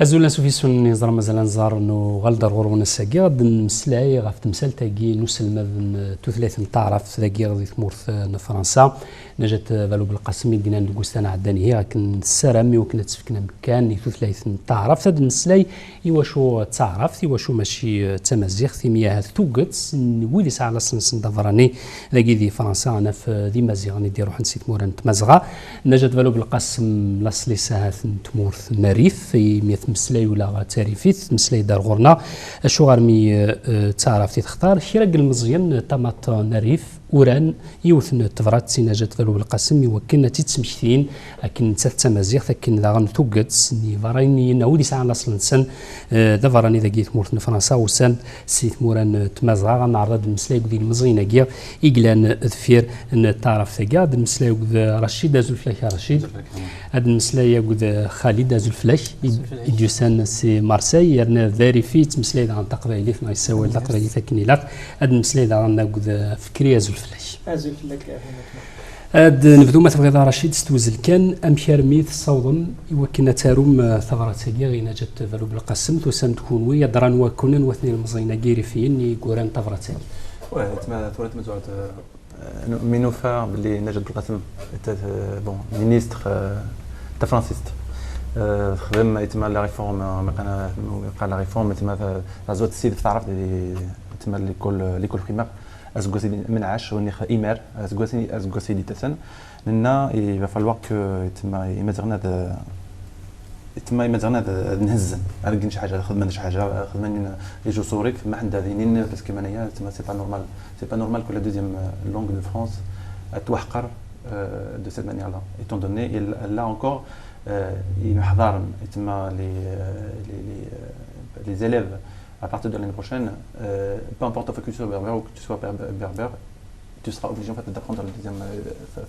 أزولا سوفيسون نظام مازال نزار إنه غالدر غرون الساقي غاد نسلاي غاف تمثال تاقي نسلم توثلاث نتعرف ذاكي غادي تمورث فرنسا نجات فالو بالقاسم يدينا ندوستانا عداني هي لكن السرامي وكنا تسفكنا مكان توثلاث نتعرف هاد نسلاي إيواشو تعرف إيواشو ماشي تمازيغ ثيميا هاد توقت ويلي ساعة لسنسن دافراني ذاكي ذي فرنسا أنا في ذي مازيغ ندير روح نسيت موران تمازغا نجات فالو بالقاسم لاصلي ساعات تمورث ناريف في مسلاي ولا تعريفيت مسلاي دار غورنا شو غارمي تعرف تختار خيرق المزيان طماط ناريف وران يوثن تفرات سيناجات فالو بالقاسم يوكلنا تيتسمكتين لكن تاتا مزيغ لكن ذا غنتوقد سني فراني ناودي ساعه لاصل نسن ذا فراني ذا كيت مورث فرنسا وسان سيت موران تمازغا غنعرض المسلاي ديال المزينه كيا يقلان ذفير تعرف ثقا هاد المسلاي رشيد ازول فلاك رشيد هاد المسلاي خالد ازول فلاك يجوسان سي مارسي يرنا فيريفيت مسلاي عن تقبايلي ما يساوي تقبايلي ثكني لا هاد المسلاي عندنا فكري ازول فلاك هاد نبدو ما تبغي رشيد ستوزل كان امشار ميث صوضن يوكلنا تاروم ثغرات ساقيا غينا جات فالو بالقسم توسام تكون ويا دران وكونن واثنين المزينه كيريفيين يقوران ثغرات ساقيا واه تما ثورات مزوعت مينوفا باللي نجد بالقسم بون مينيستر تاع فرانسيست خدم يتم لا ريفورم قال لا ريفورم يتم زوت السيد في تعرف يتم ليكول بريمير ازغوسي من عاش ونيخ ايمار ازغوسي دي تسن لنا il va falloir que يتم نهزن على شي حاجه خدمنا شي حاجه خدمنا يجو صوريك ما عندها ذينين باسكو مانيا تما سي با نورمال كو لا دوزيام لونغ دو فرانس توحقر de cette manière-là. Étant donné, là encore, il حضر يتم les élèves à partir de l'année prochaine, peu importe que tu sois berbère ou que tu sois berbère, tu seras obligé en fait d'apprendre le deuxième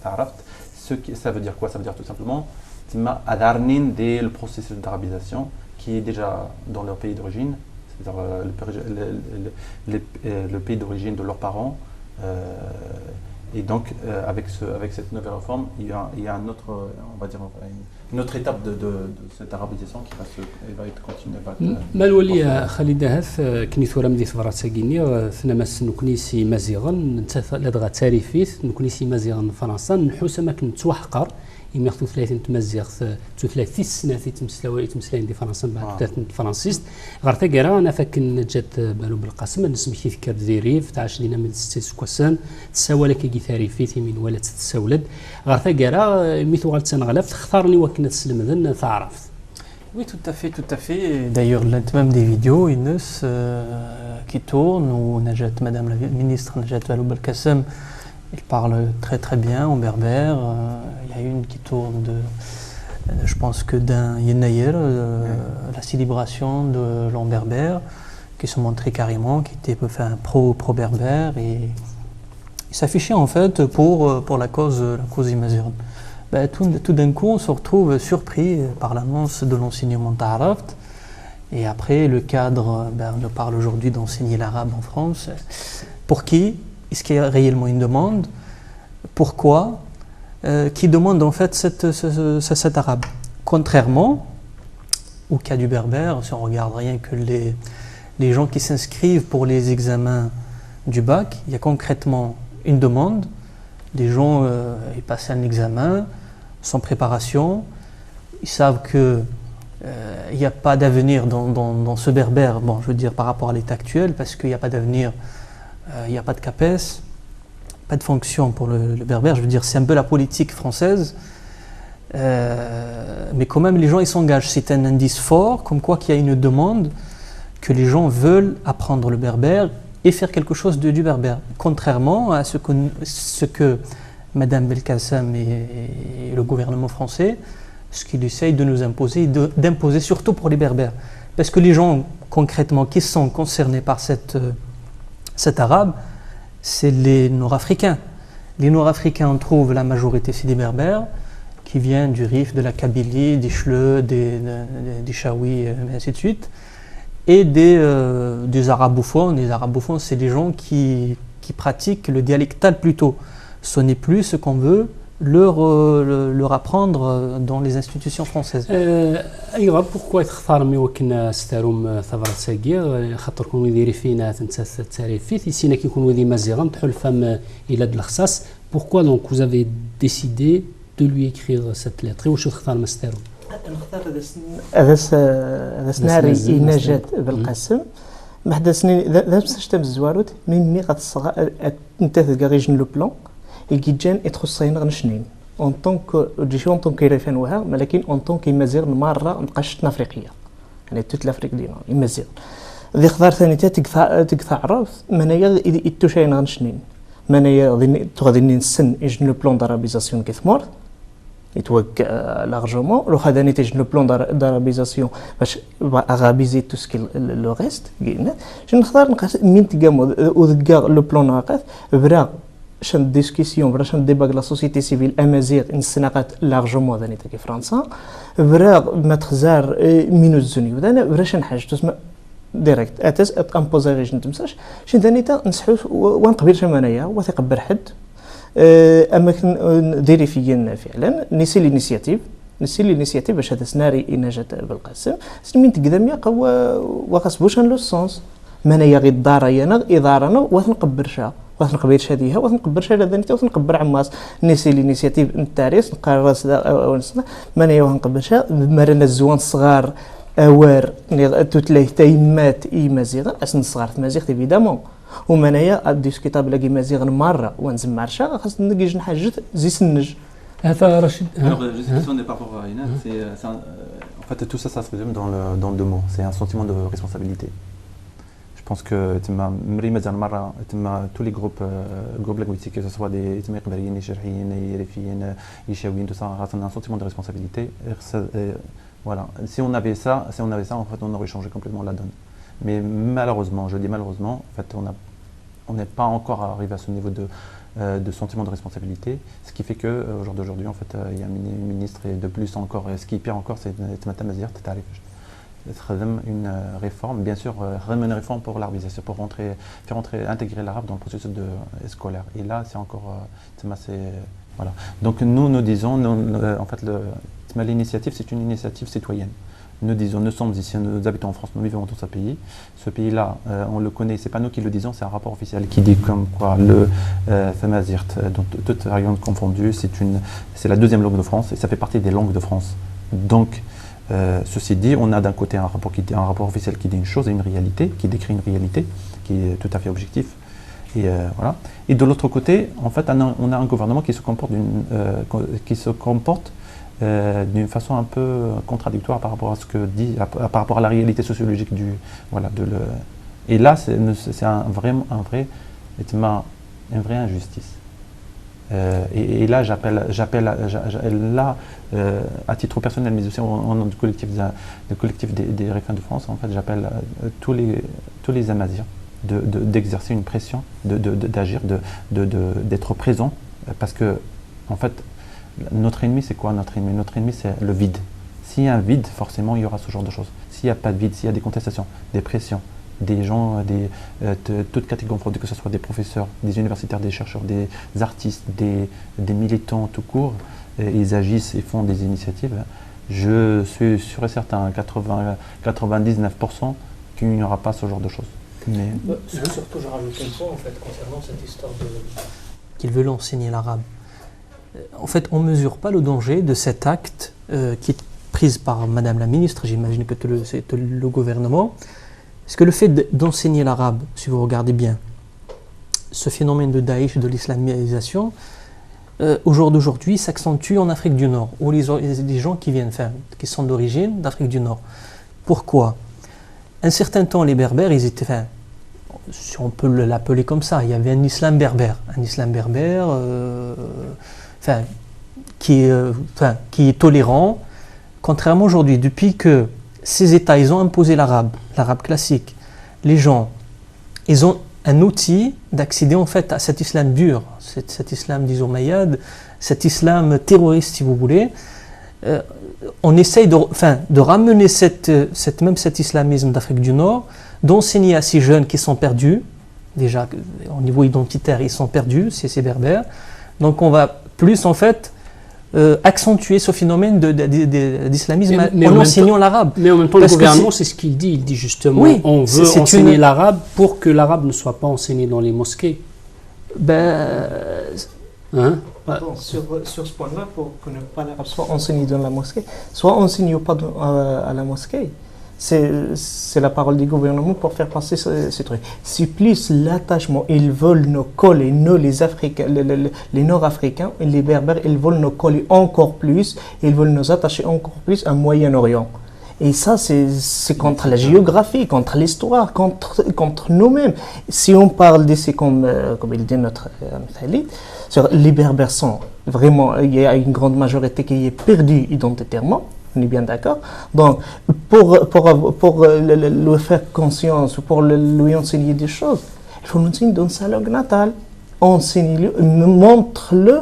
ta'araf. Ça veut dire quoi? Ça veut dire tout simplement تما أدارنين دي le processus d'arabisation qui est déjà dans leur pays d'origine, c'est-à-dire le pays d'origine de leurs parents. Et donc, avec cette nouvelle réforme, il y a un autre, on va dire, une autre étape de cette arabisation qui va être continuée. مالولي خالد هاث كني ثورة مدي ثورات ساكيني ثنا ماس نكونيسي مزيغا لدغا تاريفيث نكونيسي مزيغا فرنسا نحوس ما كنت توحقر يمي خطو 30 تمزيغ 30 سنه تمسلاوي دي فرنسا بعد 3 فرانسيست غير تاكرا انا فاكن جات بالو بالقاسم نسمي كيف ديريف تاع 20 من 6 كوسان تساوى لك كي ثاريفيتي من ولا تتساولد غير تاكرا ميثو غالتسان غلاف تختارني وكنا تسلم تعرف. Oui, tout à fait. D'ailleurs, même des vidéos, Inès, qui tournent, où Madame la ministre Najat Vallaud-Belkacem, il parle très bien en berbère. Il y a une qui tourne je pense que d'un Yenayer, la célébration de l'an berbère, qui se montrait carrément, qui était pro-berbère et il s'affichait en fait pour la cause imazighen. Tout d'un coup, on se retrouve surpris par l'annonce de l'enseignement ta'araf. Et après, le cadre, on parle aujourd'hui d'enseigner l'arabe en France. Pour qui? Est-ce qu'il y a réellement une demande? Pourquoi? Qui demande en fait cet arabe? Contrairement au cas du berbère, si on regarde rien que les gens qui s'inscrivent pour les examens du bac, il y a concrètement une demande. Les gens ils passent un examen sans préparation, ils savent que il n'y a pas d'avenir dans ce berbère, bon, je veux dire par rapport à l'état actuel, parce qu'il n'y a pas d'avenir. Il n'y a pas de CAPES, pas de fonction pour le berbère, je veux dire, c'est un peu la politique française. Mais quand même, les gens ils s'engagent. C'est un indice fort, comme quoi qu'il y a une demande, que les gens veulent apprendre le berbère et faire quelque chose du berbère. Contrairement à ce que Madame Belkacem et le gouvernement français, ce qu'il essaye de nous imposer, d'imposer surtout pour les berbères. Parce que les gens, concrètement, qui sont concernés par cet arabe, c'est les Nord-Africains. Les Nord-Africains, on trouve la majorité, c'est des berbères qui viennent du Rif, de la Kabylie, des Chleux, des Chaouis, et ainsi de suite. Et des arabophones. Les arabophones, c'est des gens qui pratiquent le dialectal plutôt. Ce n'est plus ce qu'on veut, leur apprendre dans les institutions françaises. ايوا بوركوا تختار مي وكنا ستاروم ثغرة ساكير خاطر كون يدير فينا تنسى تعريفي يسينا كيكون ودي مازيغان تحل فم الى د الخصاص pourquoi donc vous avez décidé de lui écrire cette lettre واش تختار ما ستاروم نختار هذا سناري نجاة بالقاسم ما حدا سنين ذا شتم الزواروت ميمي غتصغى انت تلقى لو بلان يجيجان يتخصين غنشنين اون طونك جيشي اون طونك يريفان وها ولكن اون طونك يمازيغ مره مابقاش افريقيه يعني توت لافريك ديالنا يمازيغ ذي خضار ثاني تقطع عرف منايا يتوشاين غنشنين منايا غادي نسن يجن لو بلان دارابيزاسيون كيثمور يتوك لارجومون لو خداني تيجن لو بلان دارابيزاسيون باش اغابيزي تو سكي لو ريست شنو نختار مين تقامو وذكا لو بلان ناقص برا شان ديسكسيون برا شان ديباغ لا سوسيتي سيفيل امازيغ نسناقات لارجومون ذاني تاكي فرنسا برا ما تخزار مينوت زوني ودانا برا شان حاجه تسمى ديريكت اتس امبوزي ريجن تمساش شن ثاني تا نسحو ونقبل شمانيا وثيق برحد اماكن ديري فيا فعلا نسي لينيسياتيف باش هذا سناري نجاة بالقاسم سنين تقدم قوا وقصبوش لو سونس منايا غير دارينا ادارنا وثنقبرشا وثنقبرش هذه وثنقبرش هذا ثاني وثنقبر عماس نسي لينيسياتيف نتاريس نقرر ونسنا منايا وثنقبرشا مرنا الزوان الصغار اوار توتلي تيمات مازيغ اسن الصغار في مازيغ ايفيدامون ومنايا ديسكوتابل كي مازيغ مره ونزم عرشا خاص نجي نحاجت زي سنج هذا رشيد En fait, tout ça, ça se résume dans deux mots. C'est un sentiment de responsabilité. Je pense que tous les groupes linguistiques, que ce soit des Iqbaliyin, Sherhiyin, Yerifiyin, Ishawiyin, tout ça, on a un sentiment de responsabilité. Voilà. Si on avait ça, en fait, on aurait changé complètement la donne. Mais malheureusement, je dis malheureusement, en fait, on n'est pas encore arrivé à ce niveau de sentiment de responsabilité, ce qui fait que au jour d'aujourd'hui, en fait, il y a un ministre et de plus encore, ce qui est pire encore, c'est une réforme, bien sûr, une réforme pour l'arabisation, pour intégrer l'arabe dans le processus scolaire. Et là, c'est encore, voilà. Donc nous disons, en fait, l'initiative, c'est une initiative citoyenne. Nous disons, nous sommes ici, nous habitons en France, nous vivons dans ce pays. Ce pays-là, on le connaît, c'est pas nous qui le disons, c'est un rapport officiel qui dit comme quoi le Tamazirt, donc toute région confondue, c'est la deuxième langue de France et ça fait partie des langues de France. Donc, ceci dit, on a d'un côté un rapport officiel qui dit une chose et une réalité, qui décrit une réalité, qui est tout à fait objectif. Et voilà. Et de l'autre côté, en fait, on a un gouvernement qui se comporte d'une façon un peu contradictoire par rapport à ce que dit, par rapport à la réalité sociologique et là c'est une vraie injustice. Et là j'appelle à titre personnel, mais aussi au nom du collectif des Réfins de France, en fait j'appelle tous les Amazirs d'exercer une pression, d'agir, d'être présent, parce que en fait notre ennemi, c'est quoi notre ennemi? Notre ennemi, c'est le vide. S'il y a un vide, forcément, il y aura ce genre de choses. S'il n'y a pas de vide, s'il y a des contestations, des pressions, des gens, toutes catégories confondues, que ce soit des professeurs, des universitaires, des chercheurs, des artistes, des militants tout court, ils agissent et font des initiatives, je suis sûr et certain, 99%, qu'il n'y aura pas ce genre de choses. Mais... Surtout, je rajoute un point, en fait, concernant cette histoire qu'ils veulent enseigner l'arabe. En fait, on ne mesure pas le danger de cet acte qui est pris par Madame la Ministre, j'imagine que c'est le gouvernement. Parce que le fait d'enseigner l'arabe, si vous regardez bien, ce phénomène de Daesh, de l'islamisation, au jour d'aujourd'hui, s'accentue en Afrique du Nord, où les gens qui sont d'origine d'Afrique du Nord. Pourquoi? Un certain temps, les Berbères, ils étaient... si on peut l'appeler comme ça, il y avait un islam berbère. Qui est tolérant, contrairement aujourd'hui, depuis que ces États ils ont imposé l'arabe classique, les gens ils ont un outil d'accéder en fait à cet islam dur, cet islam des Omeyyades, cet islam terroriste si vous voulez. On essaye de ramener cet islamisme d'Afrique du Nord, d'enseigner à ces jeunes qui sont perdus, déjà au niveau identitaire ils sont perdus, c'est ces berbères. Donc on va plus en fait accentuer ce phénomène d'islamisme en enseignant l'arabe. Mais en même temps, le gouvernement, c'est ce qu'il dit. Il dit justement, oui, on veut enseigner l'arabe pour que l'arabe ne soit pas enseigné dans les mosquées. Pardon, sur ce point-là, pour que l'arabe soit enseigné dans la mosquée, soit enseigné ou pas à la mosquée, c'est la parole du gouvernement pour faire passer ces trucs. C'est plus l'attachement. Ils veulent nous coller, nous les Africains, les Nord-Africains et les Berbères, ils veulent nous coller encore plus, ils veulent nous attacher encore plus au Moyen-Orient. Et ça, c'est contre la géographie, contre l'histoire, contre nous-mêmes. Si on parle d'ici, comme il dit notre Khalid, les Berbères sont vraiment, il y a une grande majorité qui est perdue identitairement. On est bien d'accord. Donc, pour lui faire conscience, pour lui enseigner des choses, il faut l'enseigner dans sa langue natale. Enseigne-le, montre-le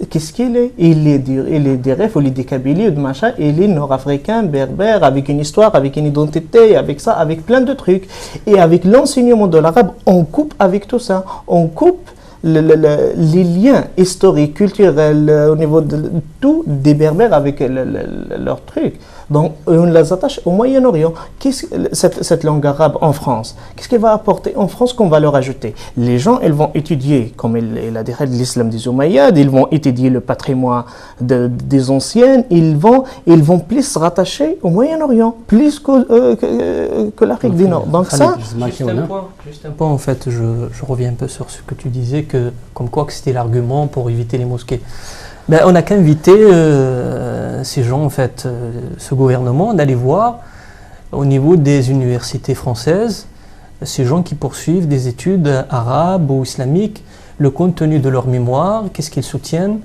qu'est-ce qu'il est. Il est des rêves, il est des Kabylie, de machin, il est nord-africain, berbère, avec une histoire, avec une identité, avec ça, avec plein de trucs. Et avec l'enseignement de l'arabe, on coupe avec tout ça. On coupe les liens historiques, culturels, au niveau de tout des Berbères avec leurs trucs. Donc, on les attache au Moyen-Orient. Cette langue arabe en France, qu'est-ce qu'elle va apporter en France qu'on va leur ajouter? Les gens, ils vont étudier, comme il a dit, l'islam des Umayyads, ils vont étudier le patrimoine des anciennes, ils vont plus se rattacher au Moyen-Orient, plus que l'Afrique du Nord. Donc ça... Juste un point, en fait, je reviens un peu sur ce que tu disais, comme quoi que c'était l'argument pour éviter les mosquées. On n'a qu'à inviter ces gens, en fait, ce gouvernement, d'aller voir au niveau des universités françaises, ces gens qui poursuivent des études arabes ou islamiques, le contenu de leur mémoire, qu'est-ce qu'ils soutiennent.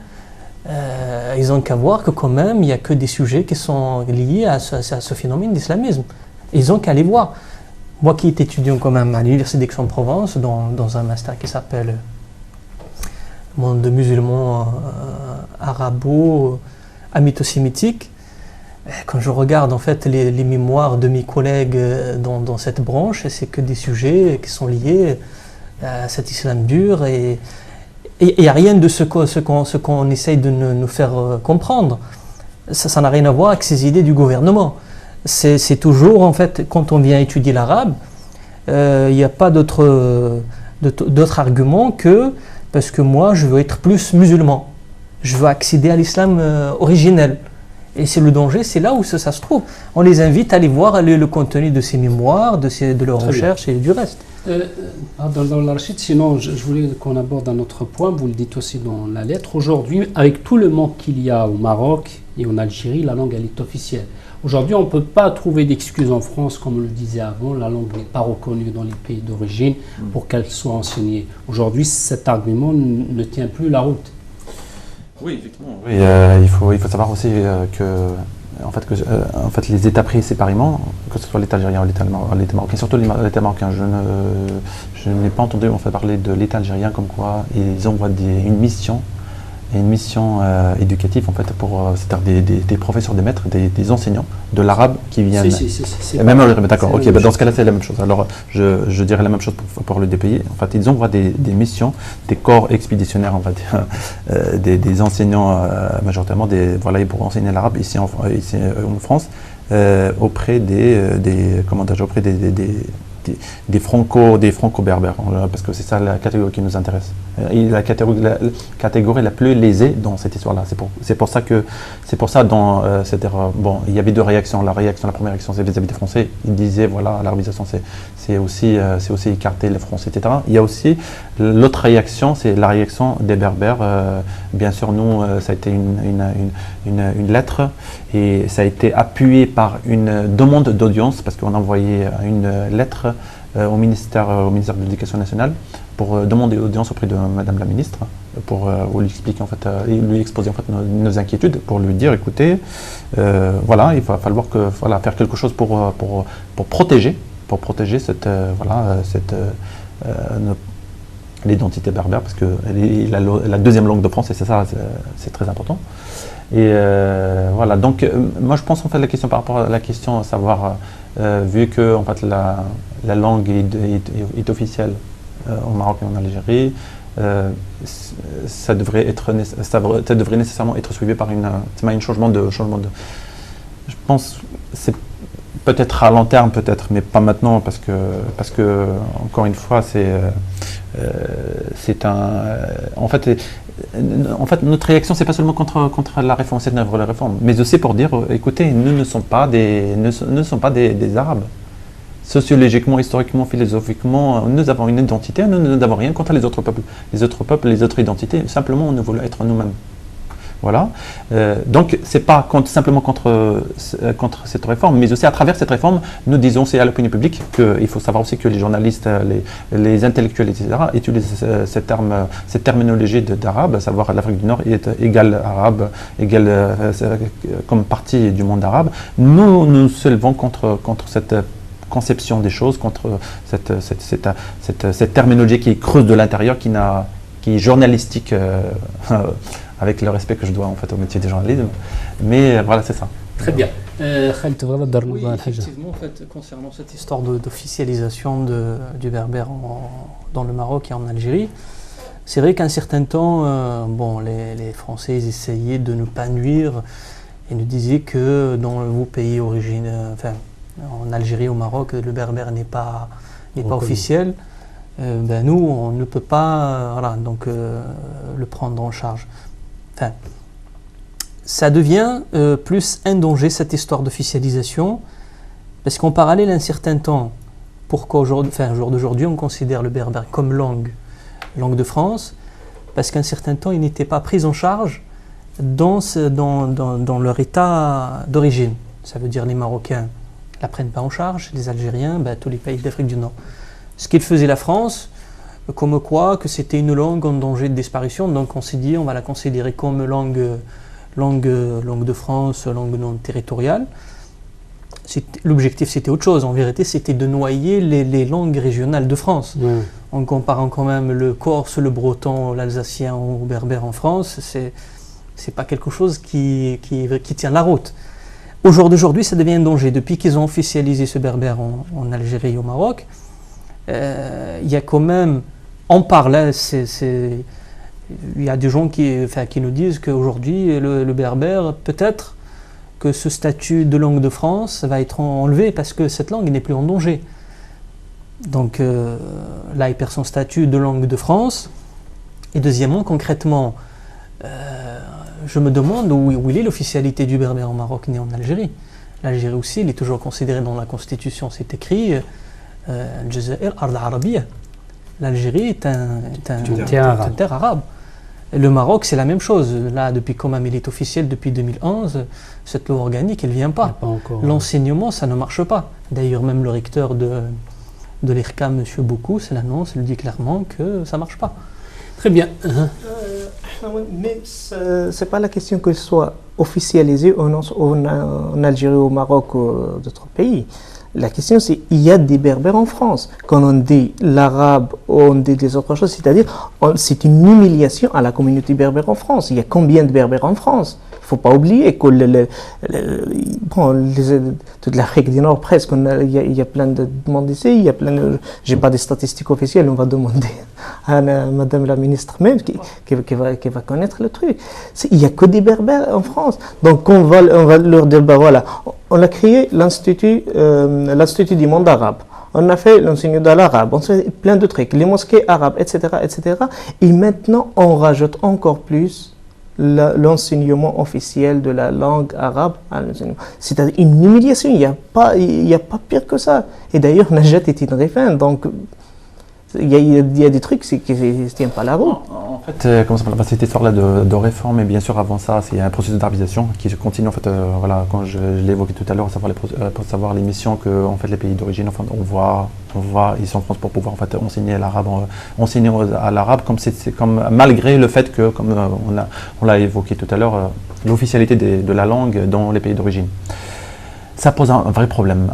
Ils n'ont qu'à voir que quand même, il n'y a que des sujets qui sont liés à ce phénomène d'islamisme. Ils n'ont qu'à aller voir. Moi qui est étudiant quand même à l'université d'Aix-en-Provence, dans un master qui s'appelle monde musulman arabo-amito-sémitique, quand je regarde en fait les mémoires de mes collègues dans cette branche, c'est que des sujets qui sont liés à cet islam dur et il n'y a rien de ce qu'on essaye de nous faire comprendre. Ça n'a rien à voir avec ces idées du gouvernement. C'est toujours en fait, quand on vient étudier l'arabe, il n'y a pas d'autre argument que parce que moi je veux être plus musulman, je veux accéder à l'islam originel. Et c'est le danger, c'est là où ça se trouve. On les invite à aller voir le contenu de ces mémoires, de leurs recherches et du reste. Dans la Rachid, sinon je voulais qu'on aborde un autre point, vous le dites aussi dans la lettre. Aujourd'hui, avec tout le manque qu'il y a au Maroc et en Algérie, la langue elle est officielle. Aujourd'hui, on ne peut pas trouver d'excuses en France, comme on le disait avant, la langue n'est pas reconnue dans les pays d'origine pour qu'elle soit enseignée. Aujourd'hui, cet argument ne tient plus la route. Oui, effectivement. Oui, il faut savoir aussi que les États pris séparément, que ce soit l'État algérien ou l'État marocain, surtout l'État marocain, je n'ai pas entendu parler de l'État algérien comme quoi ils envoient une mission éducative en fait c'est-à-dire des professeurs, des maîtres, des enseignants de l'arabe qui viennent. D'accord. Ok. Dans ce cas-là, c'est la même chose. Alors, je dirais la même chose pour le DPI. En fait, ils envoient des missions, des corps expéditionnaires, on va dire, des enseignants majoritairement pour enseigner l'arabe ici en France auprès des franco-berbères, parce que c'est ça la catégorie qui nous intéresse. La catégorie la plus lésée dans cette histoire-là. C'est pour ça il y avait deux réactions. La première réaction, c'est vis-à-vis des Français. Ils disaient, l'arabisation, c'est aussi écarter les Français, etc. Il y a aussi l'autre réaction, c'est la réaction des Berbères. Bien sûr, nous, ça a été une lettre et ça a été appuyé par une demande d'audience, parce qu'on a envoyé une lettre au ministère de l'Éducation nationale pour demander audience auprès de Madame la ministre, pour lui expliquer lui exposer nos inquiétudes, pour lui dire écoutez, il va falloir faire quelque chose pour protéger l'identité berbère, parce que la deuxième langue de France, et c'est ça, c'est très important. Et donc moi je pense la question par rapport à la question à savoir vu que la langue est officielle au Maroc et en Algérie, ça devrait nécessairement être suivi par un changement de. Je pense c'est peut-être à long terme, peut-être, mais pas maintenant, parce que encore une fois, c'est un. En fait, notre réaction, c'est pas seulement contre la réforme, c'est la réforme, mais aussi pour dire, écoutez, nous ne sommes pas des Arabes. Sociologiquement, historiquement, philosophiquement, nous avons une identité, nous n'avons rien contre les autres peuples. Les autres identités, simplement, nous voulons être nous-mêmes. Voilà. Donc, c'est pas simplement contre cette réforme, mais aussi à travers cette réforme, nous disons aussi à l'opinion publique qu'il faut savoir aussi que les journalistes, les intellectuels, etc., utilisent cette terminologie d'arabe, à savoir l'Afrique du Nord est égale arabe, égale comme partie du monde arabe. Nous nous soulevons contre cette conception des choses, contre cette terminologie qui creuse de l'intérieur, qui est journalistique. Avec le respect que je dois en fait au métier du journalisme, mais voilà, c'est ça. Très bien. Oui, effectivement, en fait, concernant cette histoire d'officialisation du berbère dans le Maroc et en Algérie, c'est vrai qu'à un certain temps, les Français essayaient de ne pas nuire et nous disaient que dans vos pays en Algérie, au Maroc, le berbère n'est pas officiel. Nous, on ne peut pas le prendre en charge. Enfin, ça devient plus un danger, cette histoire d'officialisation, parce qu'en parallèle, un certain temps, pourquoi jour d'aujourd'hui, on considère le berbère comme langue de France, parce qu'un certain temps, il n'était pas pris en charge dans leur état d'origine. Ça veut dire les Marocains ne la prennent pas en charge, les Algériens, tous les pays d'Afrique du Nord. Ce qu'il faisait la France, comme quoi que c'était une langue en danger de disparition, donc on s'est dit on va la considérer comme langue de France, langue non territoriale. L'objectif c'était autre chose, en vérité c'était de noyer les langues régionales de France. Ouais. En comparant quand même le corse, le breton, l'alsacien ou berbère en France, c'est pas quelque chose qui tient la route. Au jour d'aujourd'hui ça devient un danger. Depuis qu'ils ont officialisé ce berbère en Algérie et au Maroc, il y a quand même, on parle, il y a des gens qui nous disent qu'aujourd'hui le berbère, peut-être que ce statut de langue de France va être enlevé parce que cette langue n'est plus en danger. Donc là il perd son statut de langue de France. Et deuxièmement, concrètement, je me demande où il est l'officialité du berbère au Maroc ni en Algérie. L'Algérie aussi, il est toujours considéré dans la Constitution, c'est écrit Al-Jazair Ard Arabiya. L'Algérie est une terre arabe. Et le Maroc, c'est la même chose. Là, depuis quand même il est officiel depuis 2011, cette loi organique, elle ne vient pas. L'enseignement, ça ne marche pas. D'ailleurs, même le recteur de l'IRCAM, M. Boukou, c'est l'annonce, il dit clairement que ça ne marche pas. Très bien. Mais ce n'est pas la question que ce soit officialisé en Algérie, au Maroc ou d'autres pays. La question, c'est il y a des berbères en France. Quand on dit l'arabe, on dit des autres choses, c'est-à-dire c'est une humiliation à la communauté berbère en France. Il y a combien de berbères en France? Il ne faut pas oublier que toute l'Afrique du Nord, presque, il y a plein de demandes ici. Je n'ai pas de statistiques officielles, on va demander à Madame la ministre même qui va connaître le truc. Il n'y a que des berbères en France. Donc on va leur dire, voilà, on a créé l'Institut du monde arabe. On a fait l'enseignement de l'arabe, on fait plein de trucs, les mosquées arabes, etc., etc. Et maintenant, on rajoute encore plus l'enseignement officiel de la langue arabe à l'enseignement. C'est une humiliation, il n'y a pas pire que ça. Et d'ailleurs, Najat est une référence, donc il y a des trucs qui ne tiennent pas la route. En fait, cette histoire-là de réforme, et bien sûr avant ça, c'est un processus d'arabisation qui continue. En fait, voilà, quand je l'ai évoqué tout à l'heure, pour savoir les missions que en fait, les pays d'origine, enfin, on voit ici en France pour pouvoir en fait, enseigner à l'arabe, comme malgré le fait que, comme on l'a évoqué tout à l'heure, l'officialité de la langue dans les pays d'origine. Ça pose un vrai problème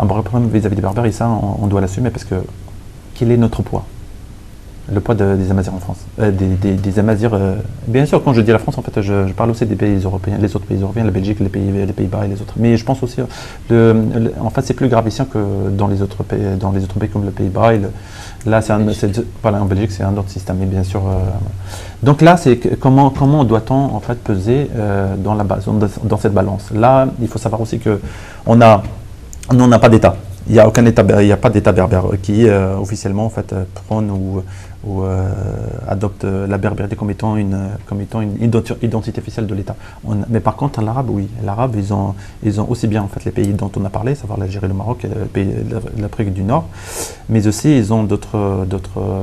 vis-à-vis des berbères, et ça, on doit l'assumer parce que quel est notre poids? le poids des Amazirs en France, des Amazirs. Bien sûr, quand je dis la France, en fait, je parle aussi des pays européens, les autres pays européens, la Belgique, les Pays-Bas et les autres. Mais je pense aussi, en fait, c'est plus gravissant que dans les autres pays comme le Pays-Bas. Là, en Belgique, c'est un autre système, mais bien sûr. Donc là, c'est comment doit-on en fait peser dans cette balance. Là, il faut savoir aussi que on n'a pas d'État. Il n'y a pas d'État berbère qui officiellement en fait prône ou adopte la berbérité comme étant une identité officielle de l'État. Mais par contre, l'arabe, oui, l'arabe, ils ont aussi bien en fait les pays dont on a parlé, savoir l'Algérie, le Maroc, l'Afrique du Nord, mais aussi ils ont d'autres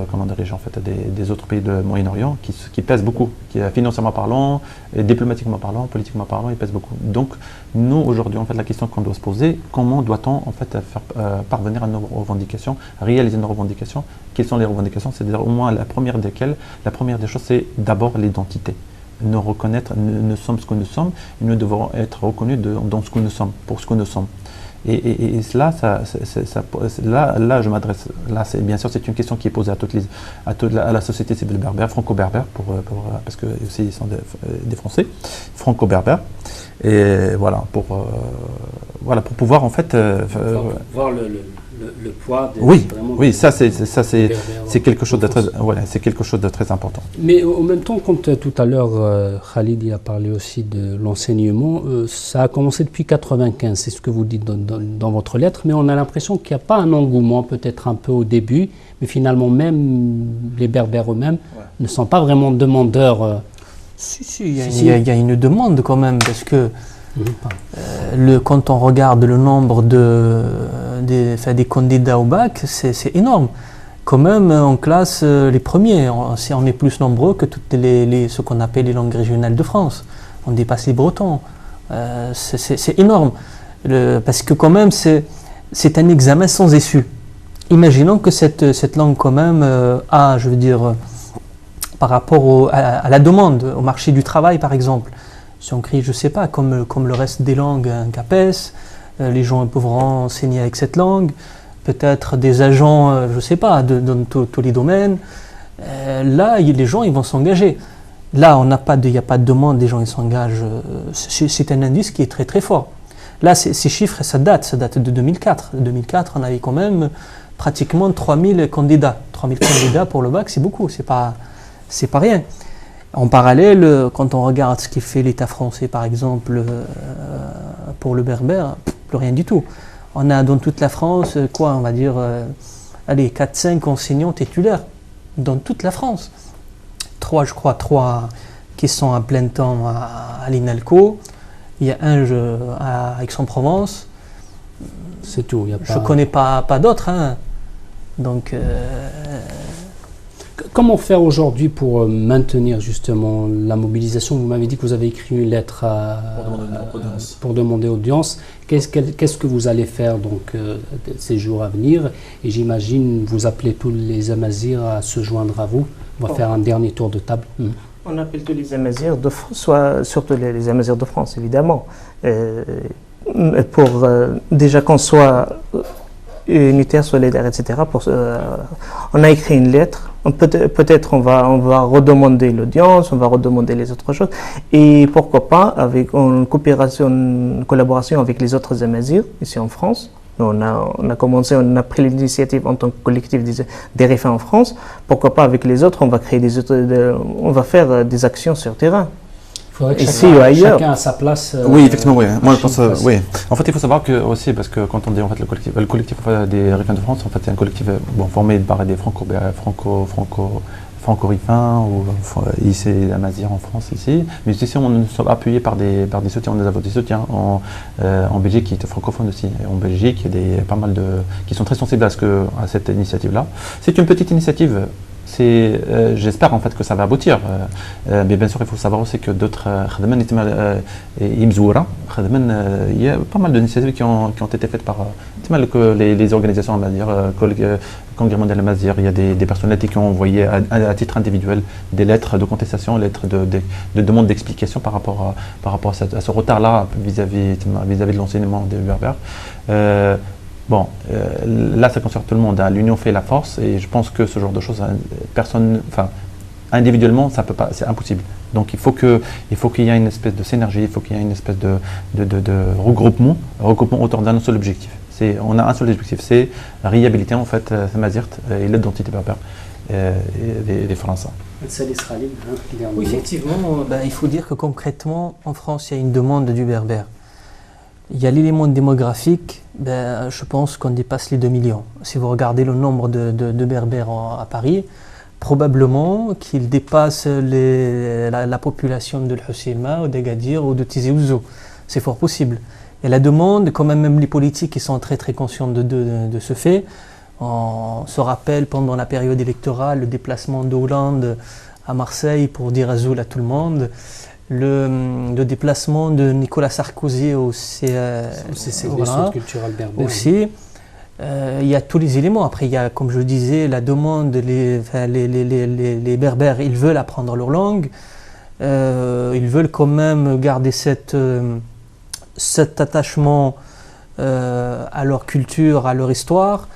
comment dirais-je en fait des autres pays de Moyen-Orient qui pèsent beaucoup, qui financièrement parlant, et diplomatiquement parlant, politiquement parlant, ils pèsent beaucoup. Donc nous aujourd'hui en fait la question qu'on doit se poser, comment doit-on en fait faire parvenir à nos revendications, réaliser nos revendications? Quelles sont les revendications? C'est-à-dire au moins la première des choses, c'est d'abord l'identité. Nous reconnaître, nous sommes ce que nous sommes, et nous devons être reconnus dans ce que nous sommes, pour ce que nous sommes. Et cela, là, je m'adresse. Là, bien sûr, c'est une question qui est posée à la société civile berbère, franco-berbère, parce que aussi ils sont des Français, franco-berbères. Et voilà, pour pouvoir en fait voir le poids. Oui, ça c'est quelque chose de très, c'est quelque chose de très important. Mais en même temps, comme tout à l'heure, Khalid a parlé aussi de l'enseignement, ça a commencé depuis 1995, c'est ce que vous dites dans votre lettre, mais on a l'impression qu'il n'y a pas un engouement, peut-être un peu au début, mais finalement même les Berbères eux-mêmes ne sont pas vraiment demandeurs. Il y a une demande quand même, parce que quand on regarde le nombre des candidats au bac, c'est énorme. Quand même, on classe les premiers, on est plus nombreux que toutes ce qu'on appelle les langues régionales de France. On dépasse les Bretons. C'est énorme, parce que quand même, c'est un examen sans issue. Imaginons que cette langue quand même a, je veux dire, par rapport à la demande, au marché du travail par exemple. Si on crie, je ne sais pas, comme le reste des langues, un CAPES, les gens pourront enseigner avec cette langue, peut-être des agents, je ne sais pas, dans tous les domaines. Là, les gens ils vont s'engager. Là, il n'y a pas de demande, les gens ils s'engagent. C'est un indice qui est très très fort. Là, ces chiffres, ça date de 2004. En 2004, on avait quand même pratiquement 3000 candidats. 3000 candidats pour le bac, c'est beaucoup, c'est pas rien. En parallèle, quand on regarde ce qui fait l'État français, par exemple, pour le berbère, plus rien du tout. On a dans toute la France, on va dire, 4-5 enseignants titulaires dans toute la France. 3 qui sont à plein temps à l'INALCO. Il y a un à Aix-en-Provence. C'est tout. Je ne connais pas d'autres. Hein. Donc... Comment faire aujourd'hui pour maintenir justement la mobilisation? Vous m'avez dit que vous avez écrit une lettre pour demander audience. Qu'est-ce que vous allez faire donc ces jours à venir? Et j'imagine vous appelez tous les Amazirs à se joindre à vous. On va faire un dernier tour de table. On appelle tous les Amazirs de France, surtout les Amazirs de France évidemment, pour déjà qu'on soit unitaire, solidaire, etc. On a écrit une lettre. Peut-être on va redemander l'audience, on va redemander les autres choses. Et pourquoi pas en collaboration avec les autres Amazirs ici en France. On a pris l'initiative en tant que collectif des RFA en France. Pourquoi pas avec les autres, on va faire des actions sur terrain. Il faudrait que chacun a sa place. Oui, effectivement, oui. Moi, je pense, oui. En fait, il faut savoir que aussi, parce que quand on dit en fait le collectif des RFA de France, en fait, c'est un collectif formé par des franco-rifains ou ici Amazirs en France ici, mais ici on est appuyé par des soutiens, on a des soutiens en Belgique qui est francophone aussi. Et en Belgique, il y a pas mal qui sont très sensibles à cette initiative-là. C'est une petite initiative. J'espère en fait que ça va aboutir. Mais bien sûr, il faut savoir aussi que d'autres il y a pas mal d'initiatives qui ont été faites par les organisations Amazirs, Congrès mondial Amazir. Il y a des personnalités qui ont envoyé à titre individuel des lettres de contestation, lettres de demande d'explication par rapport à ce retard-là vis-à-vis de l'enseignement des berbères. Bon, là, ça concerne tout le monde. Hein. L'union fait la force et je pense que ce genre de choses, personne, enfin, individuellement, ça peut pas, c'est impossible. Donc il faut qu'il y ait une espèce de synergie, il faut qu'il y ait une espèce de regroupement autour d'un seul objectif. On a un seul objectif, c'est la réhabiliter en fait Mazirt et l'identité berbère des Français. Oui, effectivement, il faut dire que concrètement, en France, il y a une demande du berbère. Il y a l'élément démographique, je pense qu'on dépasse les 2 millions. Si vous regardez le nombre de berbères à Paris, probablement qu'il dépasse la population de l'Hoceima ou d'Agadir ou de Tizi Ouzou. C'est fort possible. Et la demande, quand même les politiques qui sont très très conscients de ce fait, on se rappelle pendant la période électorale le déplacement de Hollande à Marseille pour dire Azoul à tout le monde, le déplacement de Nicolas Sarkozy au Centre culturel berbère aussi. Il y a tous les éléments. Après, il y a, comme je disais, la demande, les berbères, ils veulent apprendre leur langue, ils veulent quand même garder cet attachement à leur culture, à leur histoire.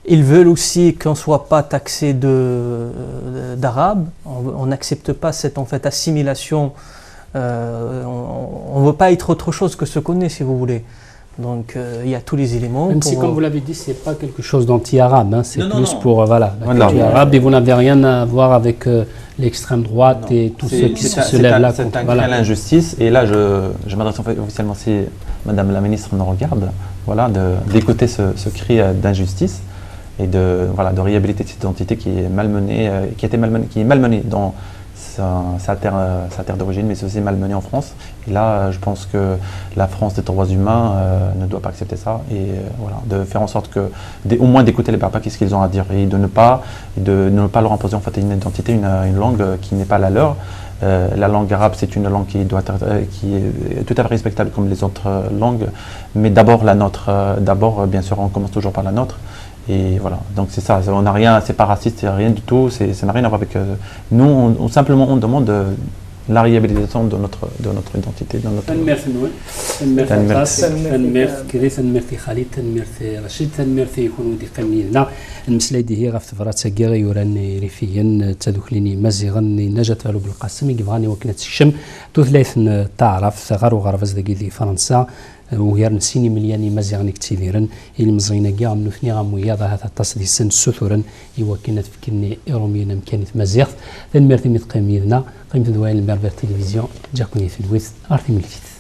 Ils veulent aussi qu'on ne soit pas taxé d'arabe. On n'accepte pas cette en fait, assimilation. On ne veut pas être autre chose que ce qu'on est, si vous voulez. Donc il y a tous les éléments. Même si, comme vous l'avez dit, ce n'est pas quelque chose d'anti-arabe, hein, c'est plus pour la culture arabe et vous n'avez rien à voir avec l'extrême droite et tous ceux qui se lèvent là contre. C'est un cri à l'injustice et là je m'adresse en fait officiellement si Madame la Ministre nous regarde, voilà, d'écouter ce cri d'injustice et de réhabiliter cette identité qui est malmenée, qui est malmenée dans sa terre d'origine, mais c'est aussi malmené en France. Et là, je pense que la France des droits humains ne doit pas accepter ça et de faire en sorte que, au moins d'écouter les Berbères, qu'est-ce qu'ils ont à dire et de ne pas leur imposer en fait une identité, une langue qui n'est pas la leur. La langue arabe, c'est une langue qui est tout à fait respectable comme les autres langues, mais d'abord la nôtre. D'abord, bien sûr, on commence toujours par la nôtre. Et voilà, donc c'est ça, on n'a rien, c'est pas raciste, c'est rien du tout, ça n'a rien à voir avec nous, simplement on demande la réhabilitation de notre identité, de notre... المسلايدي هي غاف تفرات سجارة يوراني ريفيا تدخليني مزيغا نجت فالو بالقاسم يقفغاني وكنت الشم توثلاث تعرف ثغر وغرف زدقي دي فرنسا ويرن سيني ملياني مزيغني كتيرا إلي مزغينا كاع نثني غام وياضا هذا تصدي سن سثورا يوكنا تفكرني إيرومينا مكانت مزيغ ثن ميرتي متقيمينا قيمة دوائل المربر تلفزيون جاكوني في الويث أرثي ملكت